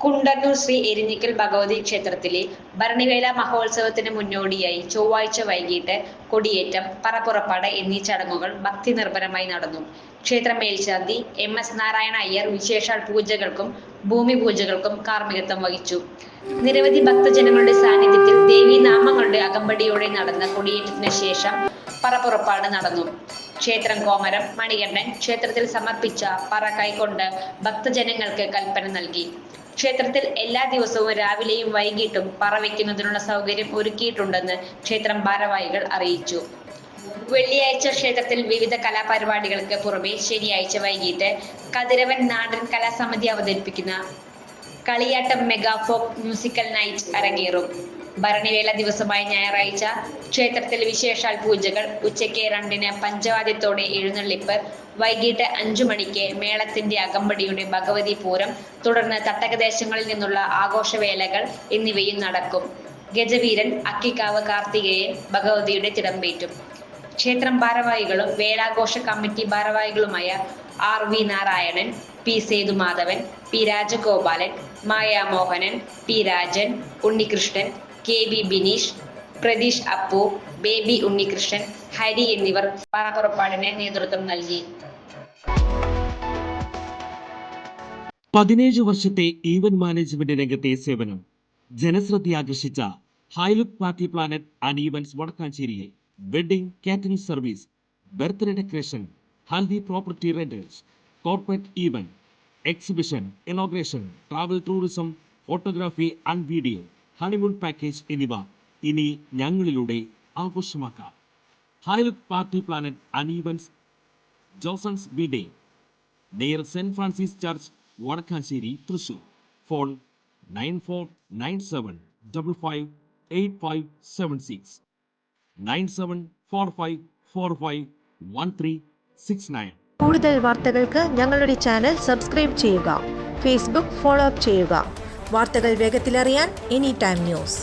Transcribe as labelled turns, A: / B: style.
A: കുണ്ടന്നൂർ ശ്രീ എരിഞ്ഞിക്കൽ ഭഗവതി ക്ഷേത്രത്തിലെ ഭരണിവേല മഹോത്സവത്തിന് മുന്നോടിയായി ചൊവ്വാഴ്ച വൈകിട്ട് കൊടിയേറ്റം, പറപ്പുറപ്പാട് എന്നീ ചടങ്ങുകൾ ഭക്തിനിർഭരമായി നടന്നു. ക്ഷേത്ര മേൽശാന്തി MS നാരായണ അയ്യർ വിശേഷാൽ പൂജകൾക്കും ഭൂമി പൂജകൾക്കും കാർമ്മികത്വം വഹിച്ചു. നിരവധി ഭക്തജനങ്ങളുടെ സാന്നിധ്യത്തിൽ ദേവീനാമങ്ങളുടെ അകമ്പടിയോടെ നടന്ന കൊടിയേറ്റത്തിന് ശേഷം പറപ്പുറപ്പാട് നടന്നു. ക്ഷേത്രം കോമരം മണികണ്ഠൻ ക്ഷേത്രത്തിൽ സമർപ്പിച്ച പറ കൈക്കൊണ്ട് ഭക്തജനങ്ങൾക്ക് കൽപ്പന നൽകി. ക്ഷേത്രത്തിൽ എല്ലാ ദിവസവും രാവിലെയും വൈകിട്ടും പറ വയ്ക്കുന്നതിനുള്ള സൗകര്യം ഒരുക്കിയിട്ടുണ്ടെന്ന് ക്ഷേത്രം ഭാരവാഹികൾ അറിയിച്ചു. വെള്ളിയാഴ്ച ക്ഷേത്രത്തിൽ വിവിധ കലാപരിപാടികൾക്ക് പുറമെ ശനിയാഴ്ച വൈകിട്ട് കതിരവൻ നാടൻ കലാസമിതി അവതരിപ്പിക്കുന്ന കളിയാട്ടം മെഗാ ഫോക്ക് മ്യൂസിക്കൽ നൈറ്റ് അരങ്ങേറും. ഭരണിവേല ദിവസമായ ഞായറാഴ്ച ക്ഷേത്രത്തിൽ വിശേഷാൽ പൂജകൾ, ഉച്ചയ്ക്ക് 2-ന് പഞ്ചവാദ്യത്തോടെ എഴുന്നള്ളിപ്പ്, വൈകിട്ട് 5 മണിക്ക് മേളത്തിന്റെ അകമ്പടിയുടെ ഭഗവതി പൂരം, തുടർന്ന് തട്ടകദേശങ്ങളിൽ നിന്നുള്ള ആഘോഷവേലകൾ എന്നിവയും നടക്കും. ഗജവീരൻ അക്കിക്കാവ് കാർത്തികേയൻ ഭഗവതിയുടെ തിടമ്പേറ്റും. ക്ഷേത്രം ഭാരവാഹികളും വേലാഘോഷ കമ്മിറ്റി ഭാരവാഹികളുമായ RV Narayanan, P Sethumadhavan, P Rajagopalan, Mayamohanan, P Rajan, Unnikrishnan, KB Bineesh, Pratheesh Appu, Baby Unnikrishnan, Hari എന്നിവർ പറപ്പുറപ്പാടിന് നേതൃത്വം നൽകി.
B: 17 വർഷത്തെ ഈവന്റ് മാനേജ്മെന്റ് രംഗത്തെ സേവനം ജനശ്രദ്ധയാകർഷിച്ച Highlook party planet and events വടക്കാഞ്ചേരിയിൽ wedding catering service, birthday decoration, haldi property rentals, corporate event, exhibition, inauguration, travel tourism, photography and video, honeymoon package എന്നിവ ഇനി ഞങ്ങളിലൂടെ ആഘോഷമാക്കാം. Highlook party planet and events, Josons ബിഡേ, near Saint Francis church, Vadakkanchery, Thrissur. Phone 9497558576 9745451369.
C: കൂടുതൽ വാർത്തകൾക്ക് ഞങ്ങളുടെ channel subscribe ചെയ്യുക. Facebook follow up ചെയ്യുക. വാർത്തകൾ വേഗത്തിലറിയാൻ എനി ടൈം ന്യൂസ്.